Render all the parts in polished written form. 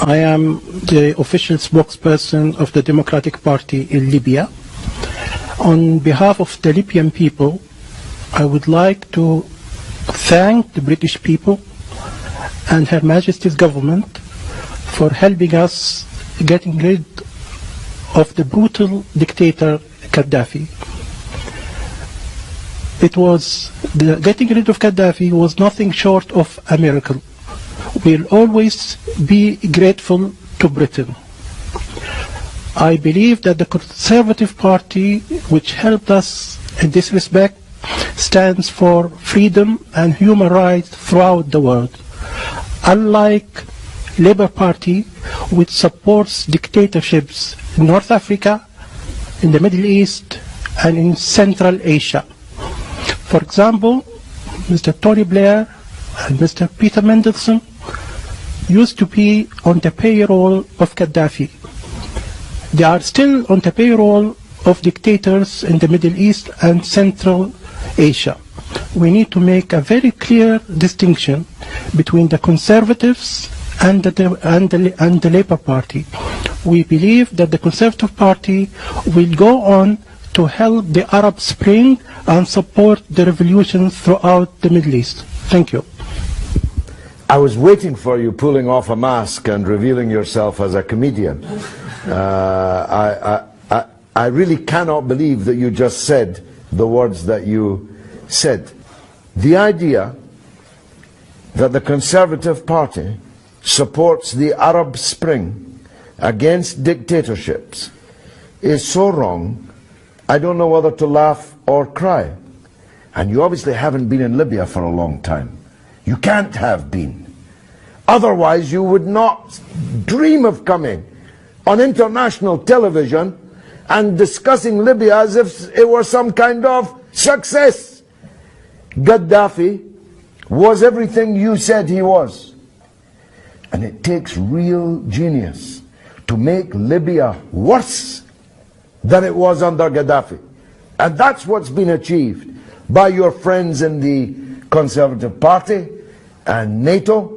I am the official spokesperson of the Democratic Party in Libya. On behalf of the Libyan people, I would like to thank the British people and Her Majesty's government for helping us getting rid of the brutal dictator Gaddafi. Getting rid of Gaddafi was nothing short of a miracle. We'll always be grateful to Britain. I believe that the Conservative Party, which helped us in this respect, stands for freedom and human rights throughout the world. Unlike Labour Party, which supports dictatorships in North Africa, in the Middle East, and in Central Asia. For example, Mr. Tony Blair and Mr. Peter Mendelsohn used to be on the payroll of Gaddafi. They are still on the payroll of dictators in the Middle East and Central Asia. We need to make a very clear distinction between the Conservatives and the Labour Party. We believe that the Conservative Party will go on to help the Arab Spring and support the revolution throughout the Middle East. Thank you. I was waiting for you pulling off a mask and revealing yourself as a comedian. I really cannot believe that you just said the words that you said. The idea that the Conservative Party supports the Arab Spring against dictatorships is so wrong, I don't know whether to laugh or cry. And you obviously haven't been in Libya for a long time. You can't have been. Otherwise you would not dream of coming on international television and discussing Libya as if it were some kind of success. Gaddafi was everything you said he was. And it takes real genius to make Libya worse than it was under Gaddafi. And that's what's been achieved by your friends in the Conservative Party and NATO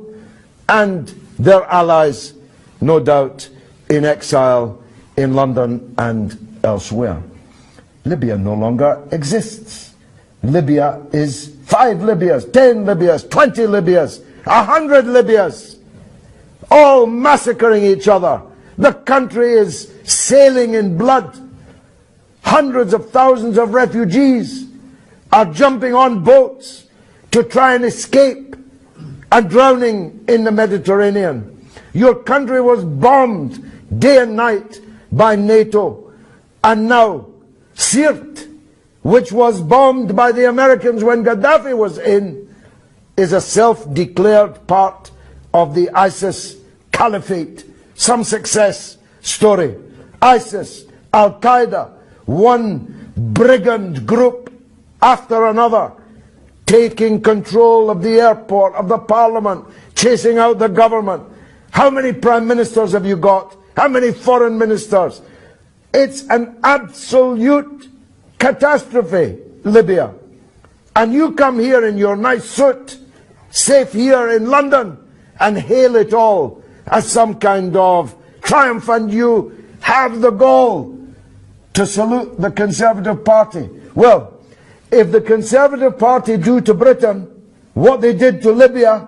and their allies, no doubt, in exile in London and elsewhere. Libya no longer exists. Libya is 5 Libyas, 10 Libyas, 20 Libyas, 100 Libyas, all massacring each other. The country is sailing in blood. Hundreds of thousands of refugees are jumping on boats to try and escape and drowning in the Mediterranean. Your country was bombed day and night by NATO. And now Sirte, which was bombed by the Americans when Gaddafi was in, is a self-declared part of the ISIS caliphate. Some success story. ISIS, Al-Qaeda, one brigand group after another, taking control of the airport, of the parliament, chasing out the government. How many prime ministers have you got? How many foreign ministers? It's an absolute catastrophe, Libya. And you come here in your nice suit, safe here in London, and hail it all as some kind of triumph, and you have the gall to salute the Conservative Party. Well, if the Conservative Party do to Britain what they did to Libya,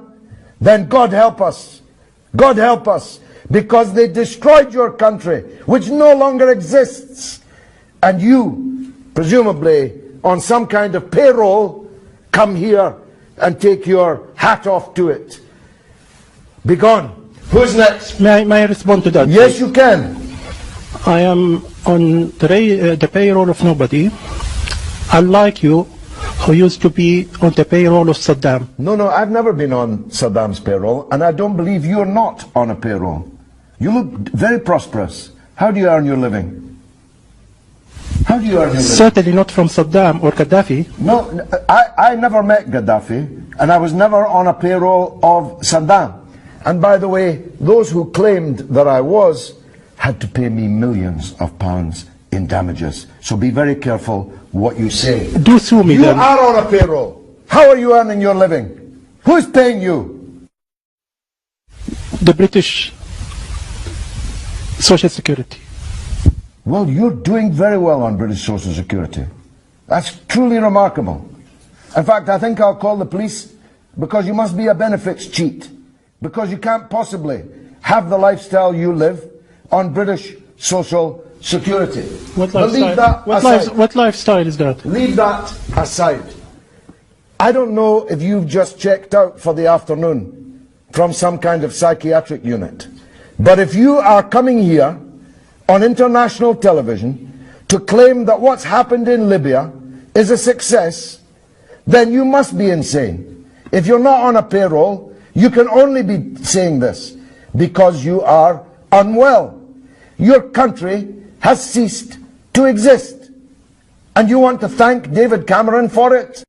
then God help us. God help us. Because they destroyed your country, which no longer exists. And you, presumably on some kind of payroll, come here and take your hat off to it. Be gone. Who's next? May I respond to that? Yes, you can. I am on the payroll of nobody, unlike you, who used to be on the payroll of Saddam. No, I've never been on Saddam's payroll, and I don't believe you're not on a payroll. You look very prosperous. How do you earn your living? How do you earn your living? Certainly not from Saddam or Gaddafi. No, I never met Gaddafi, and I was never on a payroll of Saddam. And by the way, those who claimed that I was had to pay me millions of pounds in damages. So be very careful what you say. Do sue me then. You are on a payroll. How are you earning your living? Who's paying you? The British social security. Well, you're doing very well on British Social Security. That's truly remarkable. In fact, I think I'll call the police, because you must be a benefits cheat, because you can't possibly have the lifestyle you live on British Social Security. What lifestyle is that? Leave that aside. I don't know if you've just checked out for the afternoon from some kind of psychiatric unit, but if you are coming here on international television to claim that what's happened in Libya is a success, then you must be insane. If you're not on a payroll, you can only be saying this because you are unwell. Your country has ceased to exist, and you want to thank David Cameron for it?